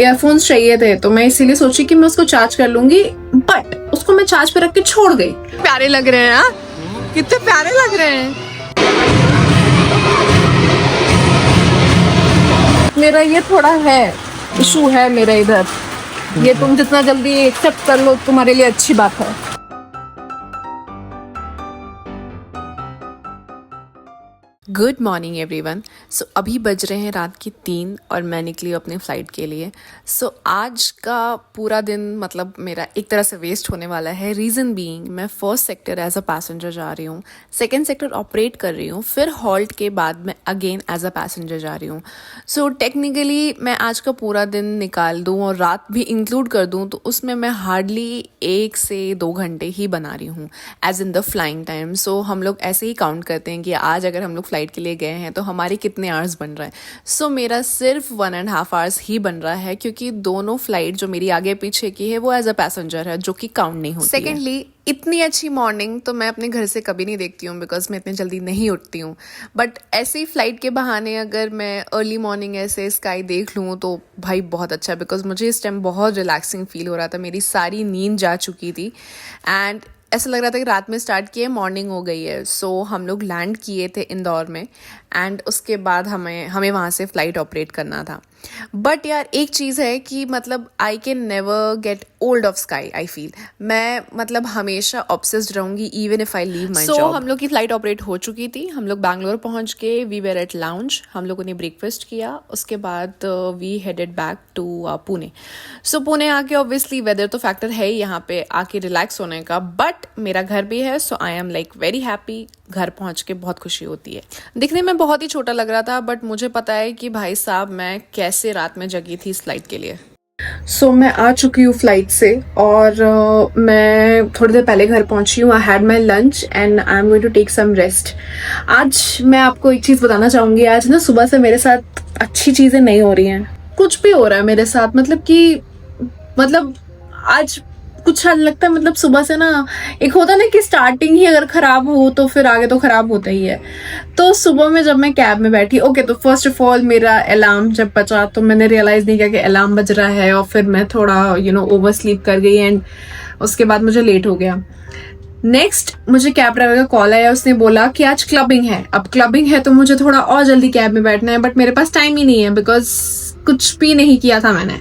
Earphones चाहिए थे तो मैं इसीलिए सोची कि मैं उसको चार्ज कर लूंगी, बट उसको मैं चार्ज पे रख के छोड़ गई। प्यारे लग रहे हैं, हाँ कितने प्यारे लग रहे हैं। मेरा ये थोड़ा है इशू है मेरा इधर, ये तुम जितना जल्दी एक्सेप्ट कर लो तुम्हारे लिए अच्छी बात है। Good morning everyone. सो अभी बज रहे हैं रात की 3 और मैं निकली अपने फ़्लाइट के लिए। सो आज का पूरा दिन मतलब मेरा एक तरह से वेस्ट होने वाला है। रीज़न बीइंग मैं first sector as a passenger जा रही हूँ, सेकंड सेक्टर ऑपरेट कर रही हूँ, फिर हॉल्ट के बाद मैं अगेन एज अ पैसेंजर जा रही हूँ। सो टेक्निकली मैं आज का पूरा दिन निकाल दूँ और रात भी इंक्लूड कर दूँ तो उसमें मैं हार्डली 1 से 2 घंटे ही बना रही हूँ edge in the flying time. So हम लोग ऐसे ही काउंट करते हैं कि आज अगर हम लोग फ्लाइट के लिए गए हैं तो हमारे कितने आवर्स बन रहा है। सो मेरा सिर्फ 1.5 आवर्स ही बन रहा है क्योंकि दोनों फ्लाइट जो मेरी आगे पीछे की है वो एज अ पैसेंजर है, जो कि काउंट नहीं होती। सेकेंडली इतनी अच्छी मॉर्निंग तो मैं अपने घर से कभी नहीं देखती हूँ बिकॉज मैं इतनी जल्दी नहीं उठती हूँ। बट ऐसे ही फ्लाइट के बहाने अगर मैं अर्ली मॉर्निंग ऐसे स्काई देख लूँ तो भाई बहुत अच्छा, बिकॉज मुझे इस टाइम बहुत रिलैक्सिंग फील हो रहा था। मेरी सारी नींद जा चुकी थी एंड ऐसा लग रहा था कि रात में स्टार्ट किए मॉर्निंग हो गई है। सो हम लोग लैंड किए थे इंदौर में एंड उसके बाद हमें वहाँ से फ़्लाइट ऑपरेट करना था। बट यार एक चीज़ है कि मतलब I can never get old of sky. I feel मैं मतलब हमेशा ऑब्सेस्ड रहूँगी even if I leave my job. हम लोग की फ़्लाइट ऑपरेट हो चुकी थी, हम लोग बैंगलोर पहुँच के वी वेर एट लाउंज, हम लोगों ने ब्रेकफास्ट किया, उसके बाद we headed back to Pune. So Pune आके ऑब्वियसली वेदर तो फैक्टर है ही यहाँ पे आके रिलैक्स होने का, बट मेरा घर भी है so I am like very happy. घर पहुँच के बहुत खुशी होती है। दिखने में बहुत ही छोटा लग रहा था बट मुझे पता है कि भाई साहब मैं कैसे रात में जगी थी इस फ्लाइट के लिए। सो मैं आ चुकी हूँ फ्लाइट से और मैं थोड़ी देर पहले घर पहुंची हूँ। I had my lunch and I am going to take some rest. आज मैं आपको एक चीज़ बताना चाहूँगी। आज ना सुबह से मेरे साथ अच्छी चीज़ें नहीं हो रही हैं, कुछ भी हो रहा है मेरे साथ। मतलब आज कुछ लगता है मतलब सुबह से ना एक होता ना कि स्टार्टिंग ही अगर खराब हो तो फिर आगे तो खराब होता ही है। तो सुबह में जब मैं कैब में बैठी, ओके तो फर्स्ट ऑफ ऑल मेरा अलार्म जब बजा तो मैंने रियलाइज नहीं किया कि अलार्म बज रहा है और फिर मैं थोड़ा ओवर स्लीप कर गई एंड उसके बाद मुझे लेट हो गया। नेक्स्ट मुझे कैब ड्राइवर का कॉल आया, उसने बोला कि आज क्लबिंग है। अब क्लबिंग है तो मुझे थोड़ा और जल्दी कैब में बैठना है, बट मेरे पास टाइम ही नहीं है बिकॉज कुछ भी नहीं किया था मैंने।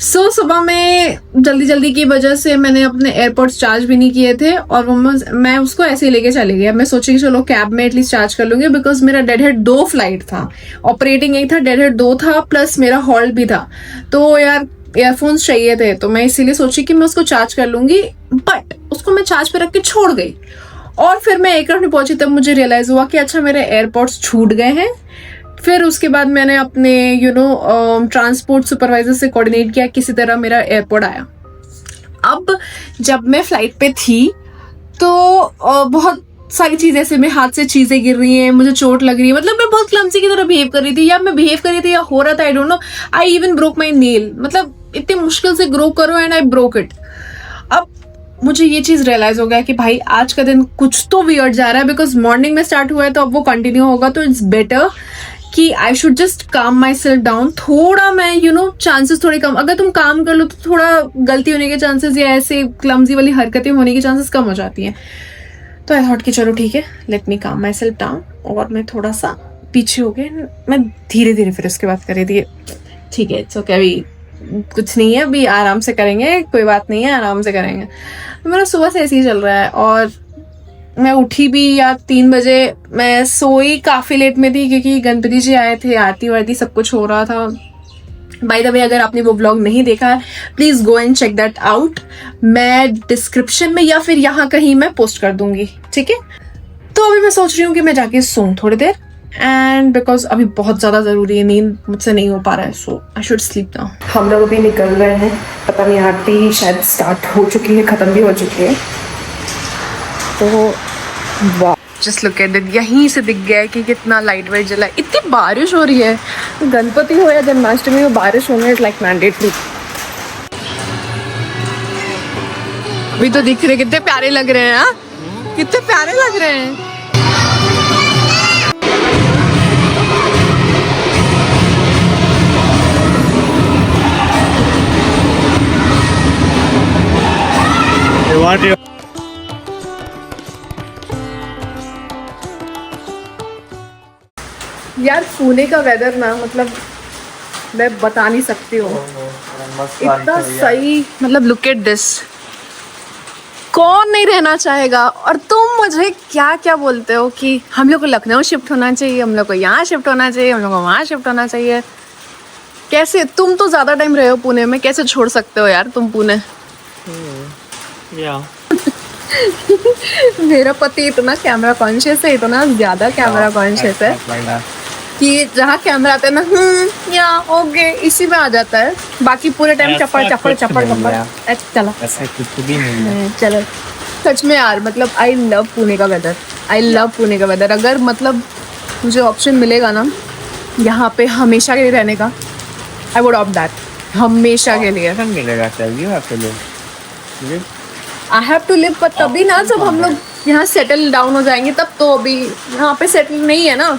सो सुबह में जल्दी की वजह से मैंने अपने एयरपोर्ट्स चार्ज भी नहीं किए थे और वो मैं उसको ऐसे ही लेके चले गया। मैं सोची कि चलो कैब में एटलीस्ट चार्ज कर लूंगी बिकॉज मेरा डेड हेड 2 फ्लाइट था, ऑपरेटिंग एक था, डेड हेड 2 था, प्लस मेरा हॉल्ट भी था। तो यार ईयरफोन्स चाहिए थे तो मैं इसीलिए सोची कि मैं उसको चार्ज कर लूंगी, बट उसको मैं चार्ज पे रख के छोड़ गई। और फिर मैं एयरक्राफ्ट में पहुंची तब मुझे रियलाइज हुआ कि अच्छा मेरे एयरपोर्ट्स छूट गए हैं। फिर उसके बाद मैंने अपने ट्रांसपोर्ट सुपरवाइजर से कोऑर्डिनेट किया, किसी तरह मेरा एयरपोर्ट आया। अब जब मैं फ्लाइट पे थी तो बहुत सारी चीजें ऐसे मेरे हाथ से चीजें गिर रही हैं, मुझे चोट लग रही है। मतलब मैं बहुत क्लमसी की तरह बिहेव कर रही थी, या मैं बिहेव कर रही थी या हो रहा था, I don't know. I even broke my nail. मतलब इतनी मुश्किल से ग्रो करो एंड आई ब्रोक इट। अब मुझे ये चीज रियलाइज हो गया कि भाई आज का दिन कुछ तो वियर्ड जा रहा है बिकॉज मॉर्निंग में स्टार्ट हुआ है तो अब वो कंटिन्यू होगा। तो इट्स बेटर कि आई शुड जस्ट काम माई सेल्फ डाउन। थोड़ा मैं चांसेस थोड़े कम, अगर तुम काम कर लो तो थोड़ा गलती होने के चांसेस या ऐसे क्लमजी वाली हरकतें होने के चांसेस कम हो जाती हैं। तो आई थॉट कि चलो ठीक है, लेट मी काम माई सेल्फ डाउन। और मैं थोड़ा सा पीछे हो गया, मैं धीरे धीरे फिर उसके बाद कर रही थी ठीक है इट्स ओके, अभी कुछ नहीं है, अभी आराम से करेंगे, कोई बात नहीं है, आराम से करेंगे। तो मेरा सुबह से ऐसे ही चल रहा है और मैं उठी भी या 3 बजे। मैं सोई काफ़ी लेट में थी क्योंकि गणपति जी आए थे, आरती वारती सब कुछ हो रहा था। बाय द वे अगर आपने वो व्लॉग नहीं देखा है please go and check that out. मैं डिस्क्रिप्शन में या फिर यहाँ कहीं मैं पोस्ट कर दूंगी, ठीक है। तो अभी मैं सोच रही हूँ कि मैं जाके सोऊं थोड़ी देर एंड बिकॉज अभी बहुत ज़्यादा ज़रूरी है, नींद मुझसे नहीं हो पा रहा है, so I should sleep now. हम लोग अभी निकल रहे हैं, पता नहीं आरती शायद स्टार्ट हो चुकी है, ख़त्म भी हो चुकी है। तो वाह जस्ट लुक एट इट, यहीं से दिख गया है कि कितना लाइट वेट जला है। इतनी बारिश हो रही है, गणपति हो या जन्माष्टमी हो, बारिश होना इज लाइक मैंडेटरी। अभी तो दिख रहे कितने प्यारे लग रहे हैं, हाँ कितने प्यारे लग रहे हैं। What you यार पुणे का वेदर ना मतलब मैं बता नहीं सकती हूँ इतना सही। मतलब लुक एट दिस, कौन नहीं रहना चाहेगा। और तुम मुझे क्या क्या बोलते हो कि हम लोग को लखनऊ शिफ्ट होना चाहिए, हम लोग को यहाँ शिफ्ट होना चाहिए, हम लोग को वहाँ शिफ्ट होना चाहिए। कैसे? तुम तो ज्यादा टाइम रहे हो पुणे में, कैसे छोड़ सकते हो यार तुम पुणे? Yeah. मेरा पति इतना कैमरा कॉन्शियस है, इतना ज्यादा कैमरा कॉन्शियस है Like that. कि जहाँ कैमरा आता है ना या ओके इसी में आ जाता है, बाकी पूरे टाइम ऐसा चप्पड़ चप्पड़ कुछ चप्पड़ नहीं चप्पड़। है। चलो ऐसा कुछ भी नहीं है। चलो सच में यार, मतलब आई लव पुणे का वेदर, आई लव पुणे का वेदर। अगर मतलब मुझे ऑप्शन मिलेगा ना यहाँ पे हमेशा के लिए रहने का, आई वुड ऑप्ट दैट, हमेशा के लिए। कैसा मिलेगा चाहिए आपके लिए? आई हैव टू लिव, पर तभी ना जब हम लोग यहाँ सेटल डाउन हो जाएंगे तब। तो अभी यहाँ पे सेटल नहीं है ना।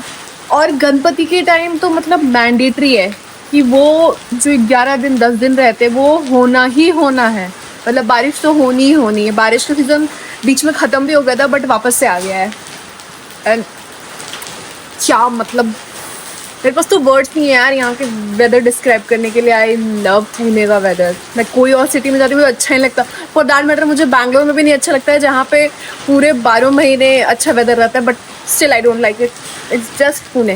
और गणपति के टाइम तो मतलब मैंडेटरी है कि वो जो 11 दिन 10 दिन रहते वो होना ही होना है। मतलब बारिश तो होनी ही होनी है। बारिश का सीजन बीच में ख़त्म भी हो गया था बट वापस से आ गया है। एंड क्या मतलब मेरे पास तो वर्ड्स नहीं है यार यहाँ के वेदर डिस्क्राइब करने के लिए। आई लव पुणे का वेदर। मैं कोई और सिटी में जाती हूँ अच्छा नहीं लगता। फॉर दैट मैटर मुझे बैंगलोर में भी नहीं अच्छा लगता है जहाँ पे पूरे 12 महीने अच्छा वेदर रहता है, but still I don't like it. It's just Pune.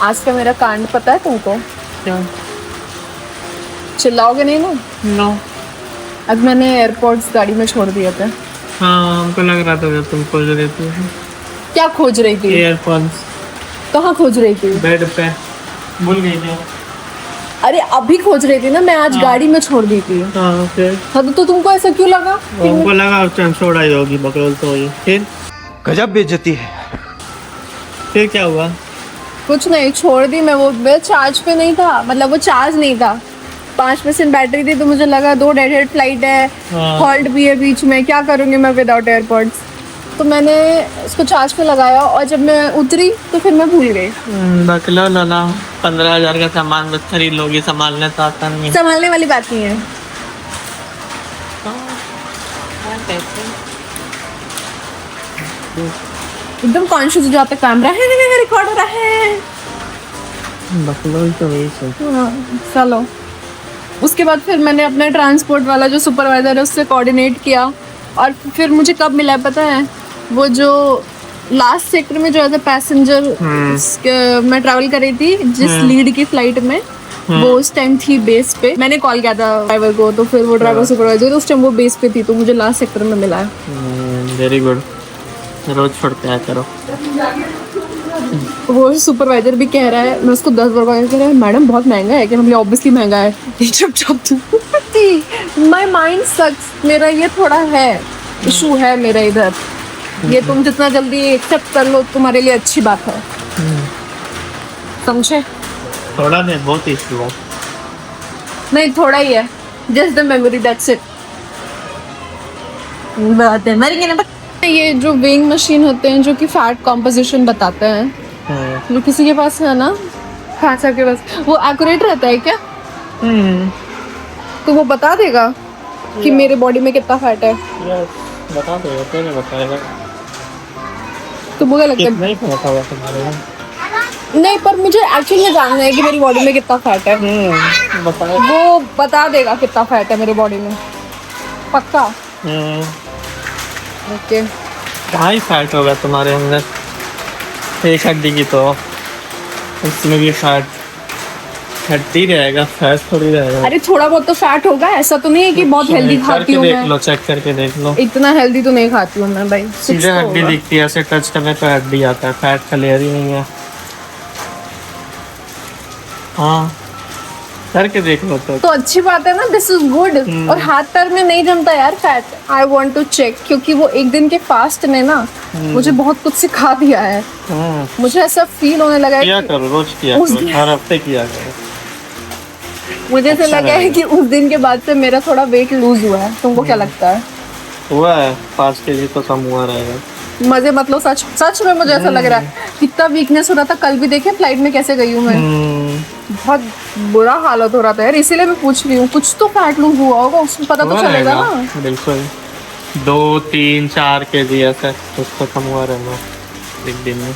आज का मेरा कांड पता है तुमको? क्या? चिल्लाओगे नहीं ना? नो। आज मैंने एयरपोर्ट्स गाड़ी में छोड़ दिए थे। हाँ हमको लग रहा था तुम खोज रही थी। क्या खोज रही थी? एयरफोन्स कहाँ खोज रही थी? बेड पे भूल गई थी। अरे अभी खोज रही थी ना, मैं आज गाड़ी में छोड़ दी थी। हाँ फिर हाँ तो तुमको ऐसा क्यों लगा? हमको लगा उस टाइम छोड़ाई होगी बकरोल तो हुई। फिर गजब बेइज्जती है। फिर क्या हुआ? कुछ नहीं, छोड़ दी मैं। वो मेरा चार्ज पे नहीं था, मतलब वो चार्ज नहीं था। 5% बैटरी थी तो मुझे लगा 2 डेड फ्लाइट है, हाँ। हॉल्ट भी है बीच में, क्या करूँगी मैं विदाउट एयरपोर्ट्स। तो मैंने उसको चार्ज पे लगाया और जब मैं उतरी तो फिर मैं भूल गई। बकलो लाला 15,000 का सामान बस खरीद लोगी, संभालने तो आता नहीं। संभालने वाली बात नहीं है। एकदम कॉन्शियस हो जाता, कैमरा है, रिकॉर्ड हो रहा है। बकलो तो वही सोच। हाँ, चलो। उसके बाद फिर मैंने अपना ट्रांसपोर्ट वाला जो सुपरवाइजर है उससे कोऑर्डिनेट किया। और फिर मुझे कब मिला पता है? वो जो लास्ट सेक्टर में जो एज अ पैसेंजर मैं ट्रैवल कर रही थी जिस लीड की फ्लाइट में, वो उस टाइम थी बेस पे। मैंने कॉल किया था ड्राइवर को, तो फिर वो ड्राइवर सुपरवाइजर उस टाइम वो बेस पे थी, तो मुझे लास्ट सेक्टर में मिला है। Very good. रोज छोड़ते आया करो। वो सुपरवाइजर भी कह रहा है, मैं उसको 10 बार कह रहा है मैडम बहुत महंगा है। कि हम ऑब्वियसली महंगा है। माई माइंड सक्स। मेरा ये थोड़ा है इशू है मेरा इधर। ये तुम जितना जल्दी एक्सेप्ट कर लो तुम्हारे लिए अच्छी बात है, समझे? थोड़ा नहीं बहुत इशू है। नहीं थोड़ा ही है, just the memory, that's it. बात है मरेंगे ना। ये जो वेइंग मशीन होते हैं जो कि फैट कॉम्पोजिशन बताते हैं, जो किसी के पास है ना, खान साहब के पास, वो एक्यूरेट रहता है क्या? तो वो बता देगा कि मेरे बॉडी में कितना फैट है? बता दो, नहीं बताएगा। तो मुझे लगता है नहीं पता हुआ तुम्हारे में। नहीं, पर मुझे एक्चुअली में जानना है कि मेरी बॉडी में कितना फैट है। बताएगा। वो बता देगा कितना फैट है मेरी बॉडी में, पक्का। ओके। हाई फैट होगा तुम्हारे अंदर, एक हड्डी की तो उसमें भी फैट हड्डी रहेगा, फैट थोड़ी रहेगा। अरे थोड़ा बहुत तो फैट होगा, ऐसा तो नहीं है कि बहुत हेल्दी खाती हूँ देख मैं। लो, चेक करके देख लो। इतना हेल्दी तो नहीं खाती हूँ मैं भाई। सीधे हड्डी दिखती है, ऐसे टच करने पे हड्डी आता है, फैट का लेयर ही नहीं है। हाँ करके देख लो तो अच्छी बात है ना, दिस इज गुड। और हाथ पैर में नहीं जमता यार fat. I want to check, क्योंकि वो एक दिन के फास्ट ने ना मुझे बहुत कुछ सिखा दिया है। मुझे ऐसा फील होने लगा है किया कि करो, रोज किया करो, हर हफ्ते किया करो। मुझे ऐसा लगा है कि उस दिन के बाद से मेरा थोड़ा वेट लूज हुआ है। तुमको क्या लगता है? हुआ है 5 kg तो कम हुआ रहेगा। मजे मतलब सच सच में मुझे ऐसा लग रहा है। कितना वीकनेस हो रहा था, कल भी देखे फ्लाइट में कैसे गई हूँ मैं। बहुत बुरा हालत हो रहा था यार, इसीलिए मैं पूछ रही हूँ कुछ तो फैट लूज हुआ होगा, उसमें पता तो चलेगा ना। बिल्कुल 2 3 4 kg ऐसा कुछ तो कम हुआ रहेगा एक दिन में।